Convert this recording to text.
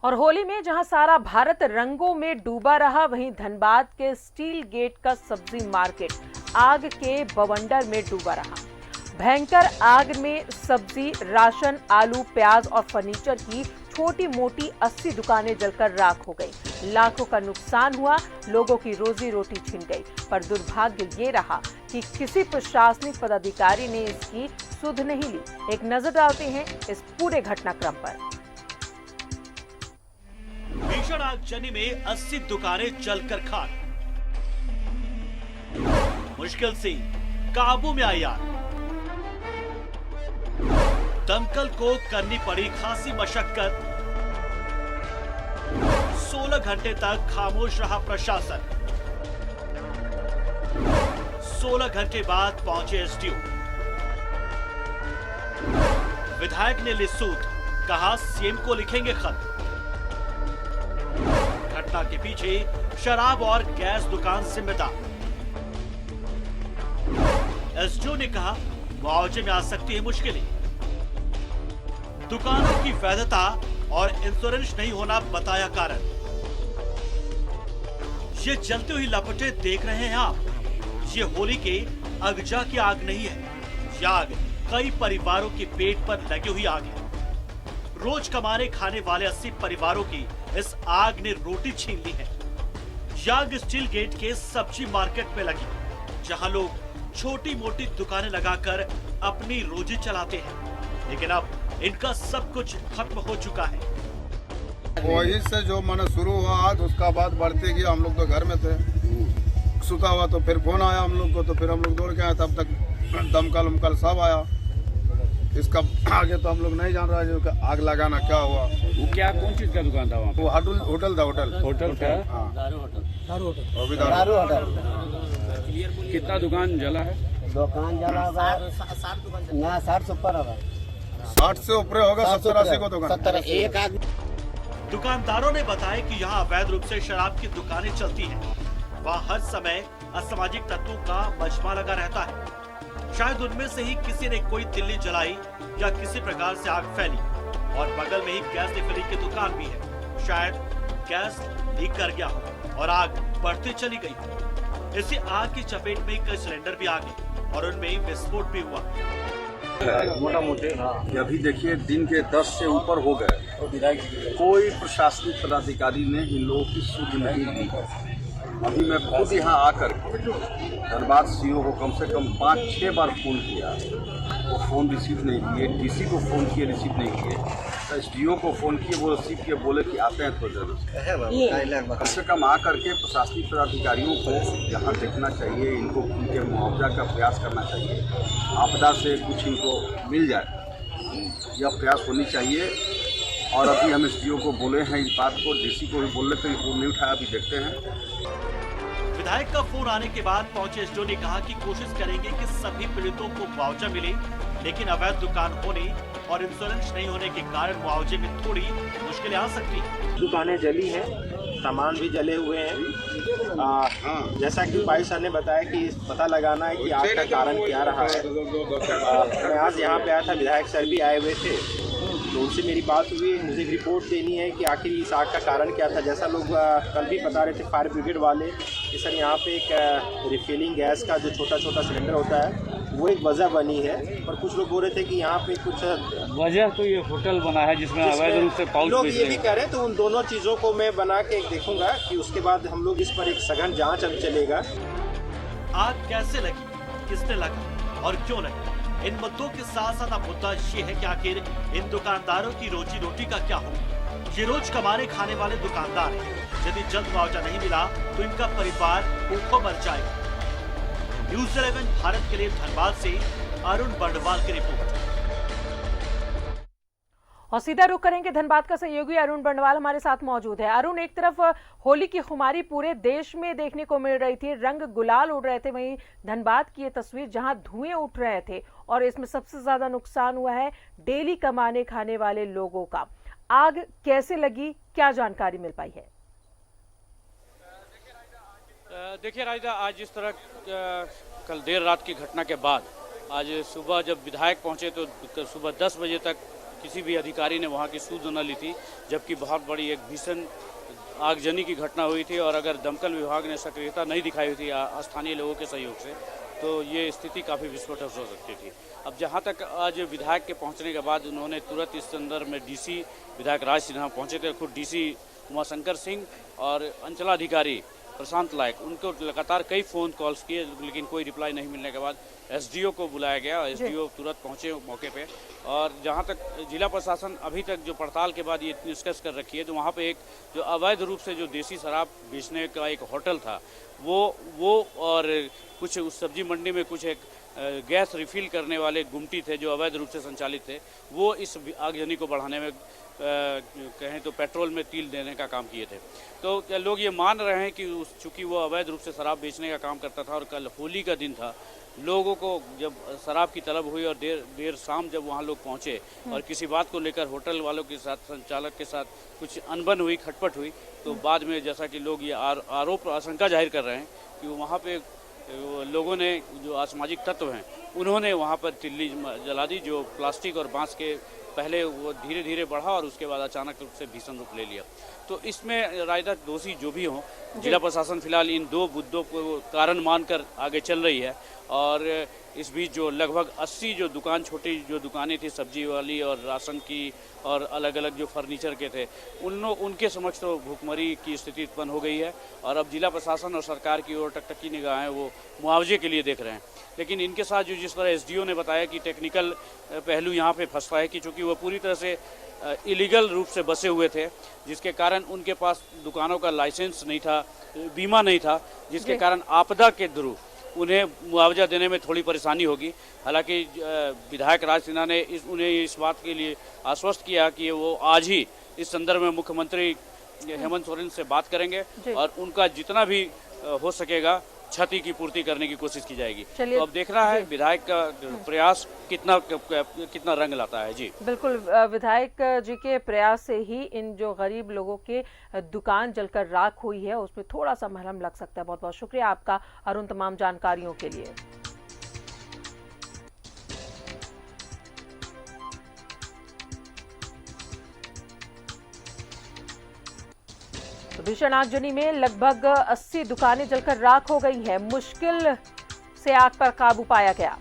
और होली में जहां सारा भारत रंगों में डूबा रहा, वहीं धनबाद के स्टील गेट का सब्जी मार्केट आग के बवंडर में डूबा रहा। भयंकर आग में सब्जी, राशन, आलू, प्याज और फर्नीचर की छोटी मोटी 80 दुकानें जलकर राख हो गई। लाखों का नुकसान हुआ, लोगों की रोजी रोटी छिन गई। पर दुर्भाग्य ये रहा कि किसी प्रशासनिक पदाधिकारी ने इसकी सुध नहीं ली। एक नजर डालते हैं इस पूरे घटनाक्रम पर। भीषण आगजनी में 80 दुकानें जलकर खाक, मुश्किल से काबू में आई आग। दमकल को करनी पड़ी खासी मशक्कत। 16 घंटे तक खामोश रहा प्रशासन। 16 घंटे बाद पहुंचे एसडीओ। विधायक ने ली सूद, कहा सीएम को लिखेंगे खत। घटना के पीछे शराब और गैस दुकान जिम्मेदार। एसडीओ ने कहा मुआवजे में आ सकती है मुश्किलें। दुकानों की वैधता और इंश्योरेंस नहीं होना बताया कारण। ये जलते हुई लपटें देख रहे हैं आप। ये होली के अगजा की आग नहीं है, यह आग कई परिवारों के पेट पर लगी हुई आग है। रोज कमाने खाने वाले 80 परिवारों की इस आग ने रोटी छीन ली है। यह आग स्टील गेट के सब्जी मार्केट में लगी, जहां लोग छोटी मोटी दुकानें लगाकर अपनी रोजी चलाते हैं, लेकिन अब इनका सब कुछ खत्म हो चुका है। वही से जो मन शुरू हुआ आज, उसका बाद बढ़ते गया। हम लोग तो घर में थे, सुता हुआ, तो फिर फोन आया हम लोग को, तो फिर हम लोग दौड़ के आए। तब तक दमकल उमकल सब आया। इसका आगे तो हम लोग नहीं जान रहा है जो आग लगाना क्या हुआ। वो क्या, कौन चीज का दुकान था वहाँ? वो होटल था। होटल था। हाँ, दारू होटल। कितना दुकान जला है? दुकान जला होगा 60 से ऊपर होगा। 60 से ऊपर होगा, 70-80 को दुकान। 70 एक आदमी। दुकानदारों ने बताया कि यहाँ अवैध रूप से शराब की दुकानें चलती हैं। वहाँ हर समय असामाजिक तत्वों का मजमा लगा रहता है। शायद उनमें से ही किसी ने कोई तिल्ली जलाई या किसी प्रकार से आग फैली। और बगल में ही गैस रिफिलिंग की दुकान भी है। शायद गैस लीक कर गया हो और आग बढ़ती चली गई। इसी आग की चपेट में कई सिलेंडर भी आ गए और उनमें विस्फोट भी हुआ। मोटा मोटे अभी देखिए दिन के 10 से ऊपर हो गए, कोई प्रशासनिक पदाधिकारी ने इन लोगों की सुध नहीं दी। अभी मैं खुद यहाँ आकर धनबाद सीओ को कम से कम 5-6 बार फोन किया, वो फोन रिसीव नहीं किए। डीसी को फोन किए, रिसीव नहीं किए। एसडीओ को फोन किए, वो रिसीव किए, बोले कि आते हैं थोड़ी देर। कम से कम आकर के प्रशासनिक पदाधिकारियों को यहाँ देखना चाहिए, इनको उनके मुआवजा का प्रयास करना चाहिए। आपदा से कुछ इनको मिल जाए, यह प्रयास होनी चाहिए। और अभी हम एसडीओ को बोले हैं इस बात को, डीसी को भी बोल रहे थे, फोन नहीं उठाया, अभी देखते हैं। विधायक का फोन आने के बाद पहुंचे एसडीओ ने कहा कि कोशिश करेंगे कि सभी पीड़ितों को मुआवजा मिले, लेकिन अवैध दुकान होने और इंश्योरेंस नहीं होने के कारण मुआवजे में थोड़ी मुश्किलें आ सकती हैं। दुकानें जली हैं, सामान भी जले हुए हैं। जैसा कि भाई सर ने बताया कि पता लगाना है कि आग का कारण क्या रहा है। मैं आज यहाँ पे आया था, विधायक सर भी आए हुए थे, तो उनसे मेरी बात हुई। मुझे एक रिपोर्ट देनी है कि आखिर इस आग का कारण क्या था। जैसा लोग कल भी बता रहे थे फायर ब्रिगेड वाले कि सर यहाँ पे एक रिफिलिंग गैस का जो छोटा छोटा सिलेंडर होता है वो एक वजह बनी है। और कुछ लोग बोल रहे थे कि यहाँ पे कुछ वजह तो ये होटल बना है जिसमें अवैध रूप से पाउच लोग ये भी कह रहे हैं। तो उन दोनों चीज़ों को मैं बना के देखूंगा कि उसके बाद हम लोग इस पर एक सघन जाँच चलेगा। आग कैसे लगी, किसने लगा और क्यों लगी, इन मुद्दों के साथ साथ अब मुद्दा ये है कि आखिर इन दुकानदारों की रोजी रोटी का क्या होगा। ये रोज कमाने खाने वाले दुकानदार हैं। यदि जल्द मुआवजा नहीं मिला तो इनका परिवार भूखों मर जाएगा। न्यूज़ 11 भारत के लिए धनबाद से अरुण बंडवाल की रिपोर्ट। और सीधा रुख करेंगे धनबाद का सहयोगी अरुण बंडवाल हमारे साथ मौजूद है। अरुण, एक तरफ होली की खुमारी पूरे देश में देखने को मिल रही थी, रंग गुलाल उड़ रहे थे, वहीं धनबाद की ये तस्वीर जहां धुएं उठ रहे थे और इसमें सबसे ज्यादा नुकसान हुआ है डेली कमाने खाने वाले लोगों का। आग कैसे लगी, क्या जानकारी मिल पाई है? देखिए राजा, आज जिस तरह कल देर रात की घटना के बाद आज सुबह जब विधायक पहुंचे तो सुबह 10 बजे तक किसी भी अधिकारी ने वहाँ की सूद न ली थी, जबकि बहुत बड़ी एक भीषण आगजनी की घटना हुई थी। और अगर दमकल विभाग ने सक्रियता नहीं दिखाई हुई थी स्थानीय लोगों के सहयोग से, तो ये स्थिति काफ़ी विस्फोटक हो सकती थी। अब जहाँ तक आज विधायक के पहुँचने के बाद उन्होंने तुरंत इस संदर्भ में डीसी विधायक राज सिन्हा पहुँचे थे, खुद डीसी उमाशंकर सिंह और अंचलाधिकारी प्रशांत लायक, उनको लगातार कई फ़ोन कॉल्स किए, लेकिन कोई रिप्लाई नहीं मिलने के बाद एसडीओ को बुलाया गया। एसडीओ तुरंत पहुंचे मौके पे। और जहां तक जिला प्रशासन अभी तक जो पड़ताल के बाद ये निष्कर्ष कर रखी है, तो वहां पे एक जो अवैध रूप से जो देसी शराब बेचने का एक होटल था, वो और कुछ उस सब्जी मंडी में कुछ एक गैस रिफिल करने वाले गुमटी थे जो अवैध रूप से संचालित थे, वो इस आगजनी को बढ़ाने में कहें तो पेट्रोल में तिल देने का काम किए थे। तो क्या लोग ये मान रहे हैं कि चूंकि वो अवैध रूप से शराब बेचने का काम करता था और कल होली का दिन था, लोगों को जब शराब की तलब हुई और देर शाम जब वहाँ लोग पहुँचे और किसी बात को लेकर होटल वालों के साथ, संचालक के साथ कुछ अनबन हुई, खटपट हुई, तो बाद में जैसा कि लोग ये आरोप आशंका जाहिर कर रहे हैं कि वहाँ पे लोगों ने, जो असामाजिक तत्व हैं, उन्होंने वहाँ पर तिल्ली जला दी, जो प्लास्टिक और बांस के पहले वो धीरे धीरे बढ़ा और उसके बाद अचानक रूप से भीषण रूप ले लिया। तो इसमें रायदार दोषी जो भी हों, जिला प्रशासन फिलहाल इन दो मुद्दों को कारण मानकर आगे चल रही है। और इस बीच जो लगभग 80 जो दुकान, छोटी जो दुकानें थी सब्जी वाली और राशन की और अलग अलग जो फर्नीचर के थे, उनके समक्ष तो भूखमरी की स्थिति उत्पन्न हो गई है। और अब जिला प्रशासन और सरकार की ओर टकटकी निगाहें वो मुआवजे के लिए देख रहे हैं। लेकिन इनके साथ जो जिस तरह एसडीओ ने बताया कि टेक्निकल पहलू यहाँ पे फंसता है कि चूँकि वो पूरी तरह से इलीगल रूप से बसे हुए थे, जिसके कारण उनके पास दुकानों का लाइसेंस नहीं था, बीमा नहीं था, जिसके कारण आपदा के थ्रू उन्हें मुआवजा देने में थोड़ी परेशानी होगी। हालांकि विधायक राज सिन्हा ने उन्हें इस बात के लिए आश्वस्त किया कि वो आज ही इस संदर्भ में मुख्यमंत्री हेमंत सोरेन से बात करेंगे और उनका जितना भी हो सकेगा क्षति की पूर्ति करने की कोशिश की जाएगी। तो अब देखना है विधायक का प्रयास कितना रंग लाता है। जी बिल्कुल, विधायक जी के प्रयास से ही इन जो गरीब लोगों के दुकान जलकर राख हुई है उसमें थोड़ा सा मरहम लग सकता है। बहुत बहुत शुक्रिया आपका अरुण, तमाम जानकारियों के लिए। भीषण आगजनी में लगभग 80 दुकानें जलकर राख हो गई हैं। मुश्किल से आग पर काबू पाया गया।